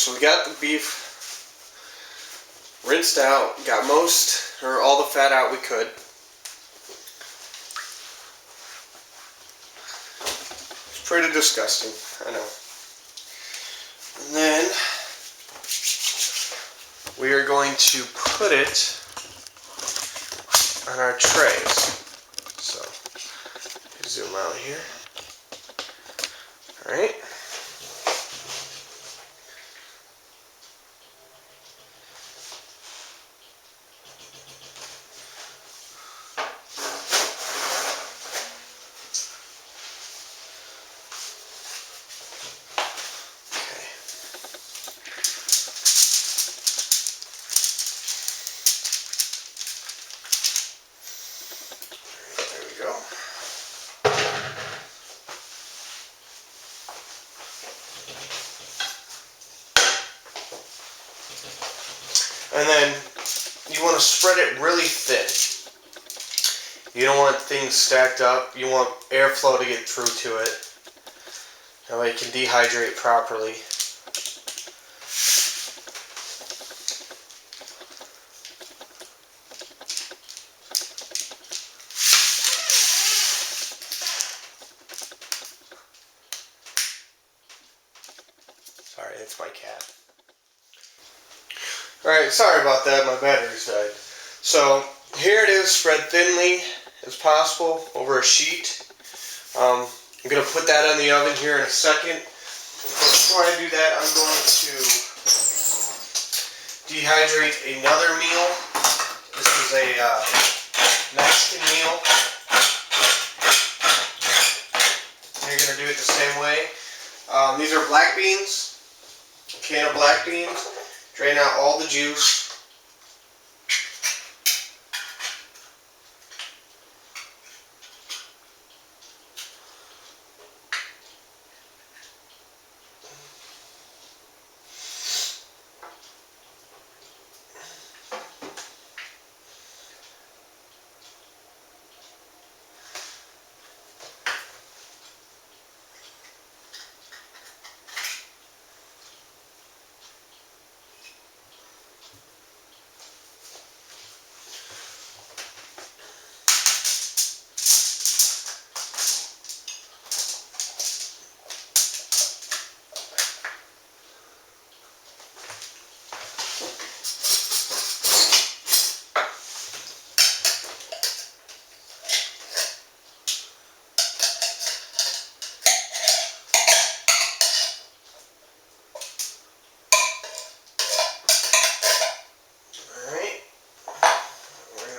So we got the beef rinsed out, got most or all the fat out we could. It's pretty disgusting, I know. And then we are going to put it on our trays. So, zoom out here. Alright. And then you want to spread it really thin. You don't want things stacked up. You want airflow to get through to it. That way it can dehydrate properly. Sorry, that's my cat. Alright, sorry about that, my battery's died. So, here it is, spread thinly as possible over a sheet. I'm going to put that in the oven here in a second. Before I do that, I'm going to dehydrate another meal. This is a Mexican meal. You're going to do it the same way. These are black beans, a can of black beans. Drain out all the juice.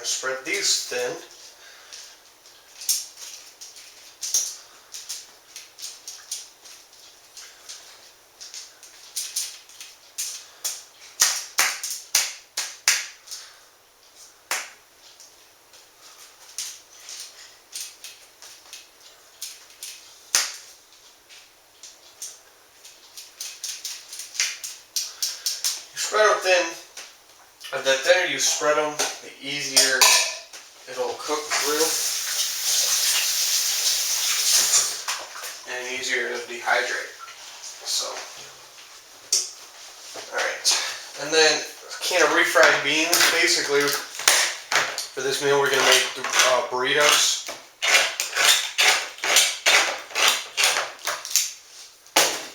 Spread these thin. You spread them thin, and the thinner you spread them, the easier it'll cook through, and easier to dehydrate. So, alright. And then a can of refried beans. Basically, for this meal, we're going to make burritos.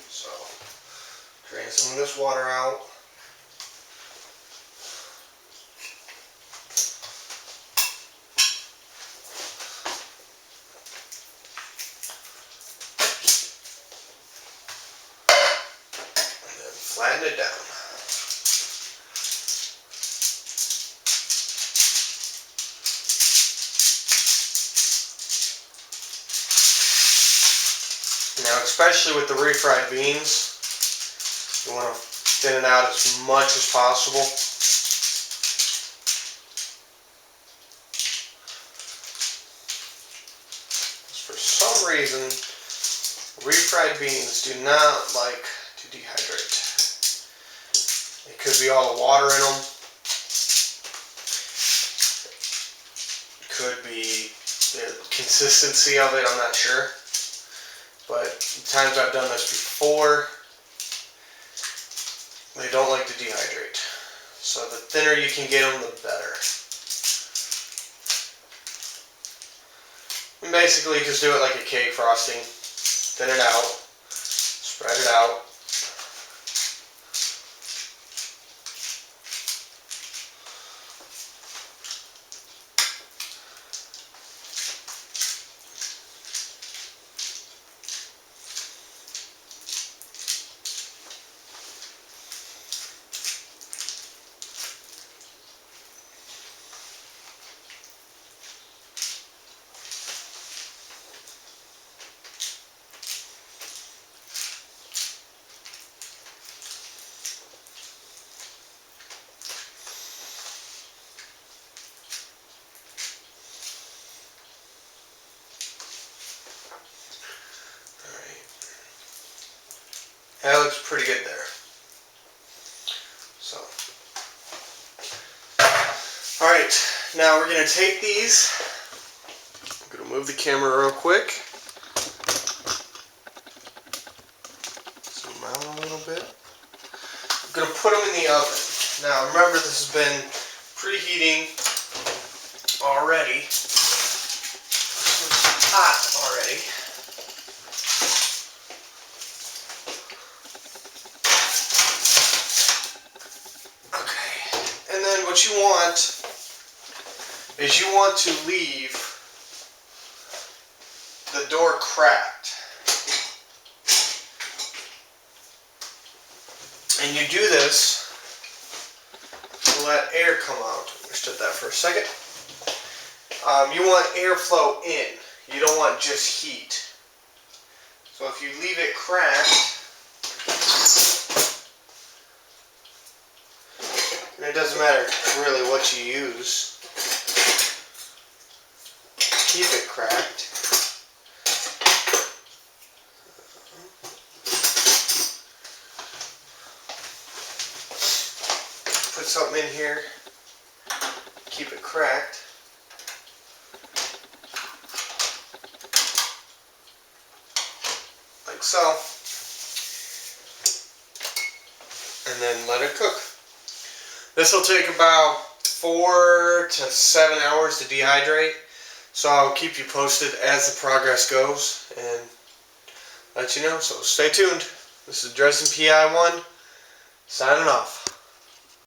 So, drain some of this water out. Flatten it down. Now, especially with the refried beans, you want to thin it out as much as possible. For some reason, refried beans do not like to dehydrate. It could be all the water in them. It could be the consistency of it, I'm not sure. But the times I've done this before, they don't like to dehydrate. So the thinner you can get them, the better. And basically just do it like a cake frosting. Thin it out, spread it out. That looks pretty good there. So, alright, now we're going to take these. I'm going to move the camera real quick. Zoom out a little bit. I'm going to put them in the oven. Now remember, this has been preheating already. It's hot already. What you want is you want to leave the door cracked. And you do this to let air come out. Understood that for a second. You want airflow in. You don't want just heat. So if you leave it cracked, and it doesn't matter really what you use, keep it cracked. Put something in here, keep it cracked. Like so. And then let it cook. This will take about 4 to 7 hours to dehydrate, so I'll keep you posted as the progress goes and let you know. So stay tuned. This is Dresden PI1 signing off.